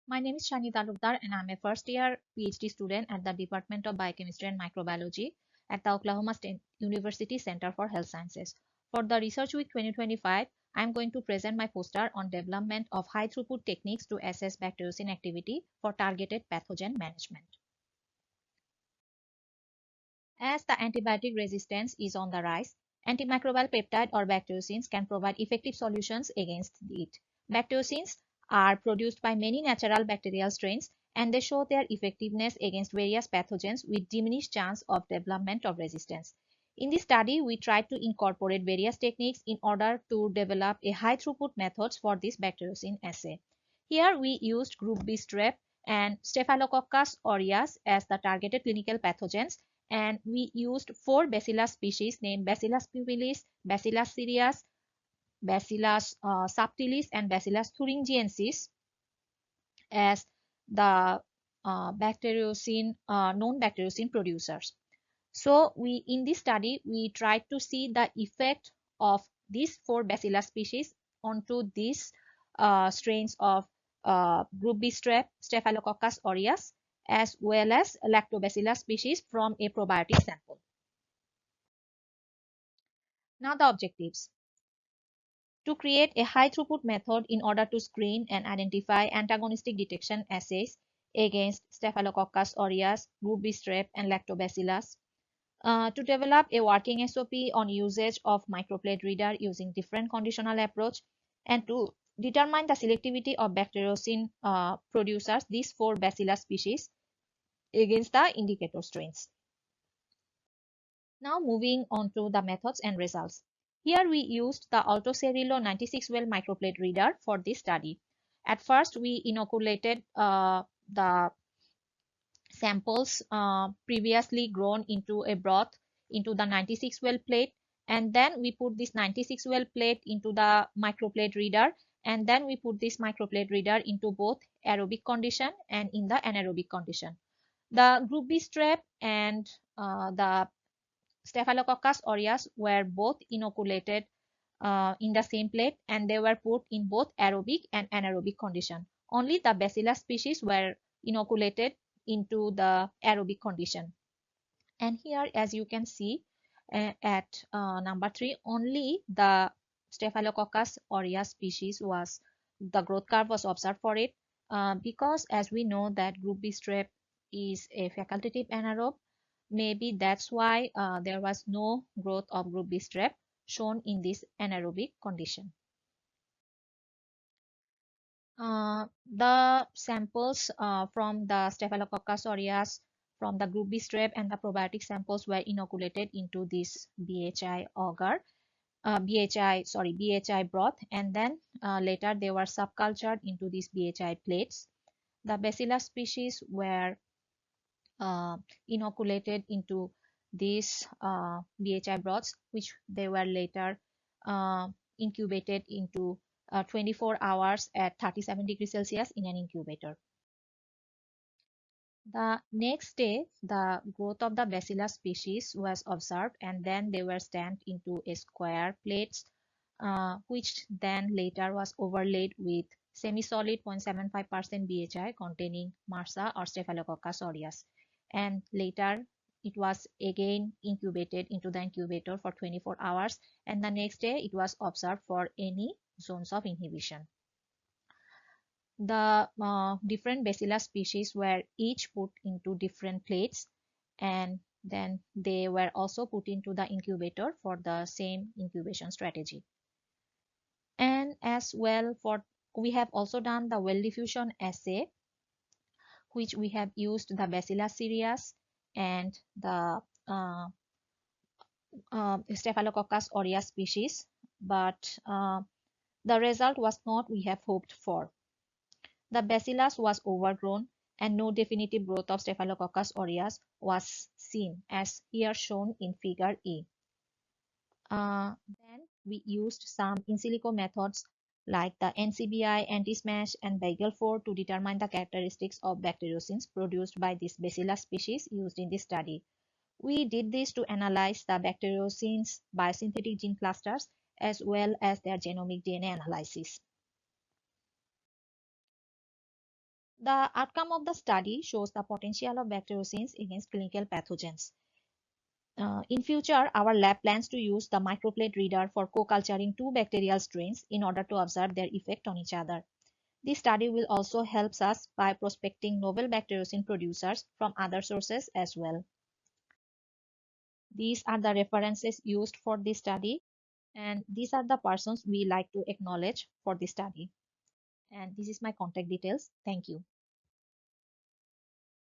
My name is Talukder and I'm a first year PhD student at the Department of Biochemistry and Microbiology at the Oklahoma State University Center for Health Sciences. For the Research Week 2025, I'm going to present my poster on development of high throughput techniques to assess bacteriocin activity for targeted pathogen management. As the antibiotic resistance is on the rise, antimicrobial peptide or bacteriocins can provide effective solutions against it. Bacteriocins are produced by many natural bacterial strains and they show their effectiveness against various pathogens with diminished chance of development of resistance. In this study, we tried to incorporate various techniques in order to develop a high throughput methods for this bacteriocin assay. Here we used group B strep and Staphylococcus aureus as the targeted clinical pathogens, and we used 4 bacillus species named Bacillus pupilis, Bacillus cereus, Bacillus subtilis, and Bacillus thuringiensis as the known bacteriocin producers. So in this study, we tried to see the effect of these 4 bacillus species onto these strains of group B strep, Staphylococcus aureus, as well as lactobacillus species from a probiotic sample. Now the objectives. To create a high throughput method in order to screen and identify antagonistic detection assays against Staphylococcus aureus, group B strep, and lactobacillus. To develop a working SOP on usage of microplate reader using different conditional approach, and to determine the selectivity of bacteriocin producers, these 4 bacillus species, against the indicator strains. Now moving on to the methods and results. Here we used the Alto Cerrillo 96 well microplate reader for this study. At first we inoculated the samples previously grown into a broth into the 96 well plate, and then we put this 96 well plate into the microplate reader, and then we put this microplate reader into both aerobic condition and in the anaerobic condition. The group B strep and the Staphylococcus aureus were both inoculated in the same plate, and they were put in both aerobic and anaerobic condition. Only the bacillus species were inoculated into the aerobic condition. And here, as you can see at number 3, only the Staphylococcus aureus species was the growth curve was observed for it, because as we know that group B strep is a facultative anaerobe. Maybe that's why there was no growth of group B strep shown in this anaerobic condition. The samples from the Staphylococcus aureus, from the group B strep, and the probiotic samples were inoculated into this BHI agar, BHI broth, and then later they were subcultured into these BHI plates. The bacillus species were inoculated into these BHI broths, which they were later incubated into 24 hours at 37 degrees Celsius in an incubator. The next day, the growth of the bacillus species was observed, and then they were stamped into a square plates, which then later was overlaid with semi-solid 0.75% BHI containing MRSA or Staphylococcus aureus. And later it was again incubated into the incubator for 24 hours, and the next day it was observed for any zones of inhibition. The different bacillus species were each put into different plates, and then they were also put into the incubator for the same incubation strategy. And as well, we have also done the well diffusion assay, which we have used the Bacillus cereus and the Staphylococcus aureus species, but the result was not we have hoped for. The bacillus was overgrown and no definitive growth of Staphylococcus aureus was seen, as here shown in figure A. Then we used some in silico methods like the NCBI, anti-smash, and Bagel 4 to determine the characteristics of bacteriocins produced by this bacillus species used in this study. We did this to analyze the bacteriocins biosynthetic gene clusters as well as their genomic DNA analysis. The outcome of the study shows the potential of bacteriocins against clinical pathogens. In future, our lab plans to use the microplate reader for co-culturing two bacterial strains in order to observe their effect on each other. This study will also help us by prospecting novel bacteriocin producers from other sources as well. These are the references used for this study, and these are the persons we like to acknowledge for this study. And this is my contact details. Thank you.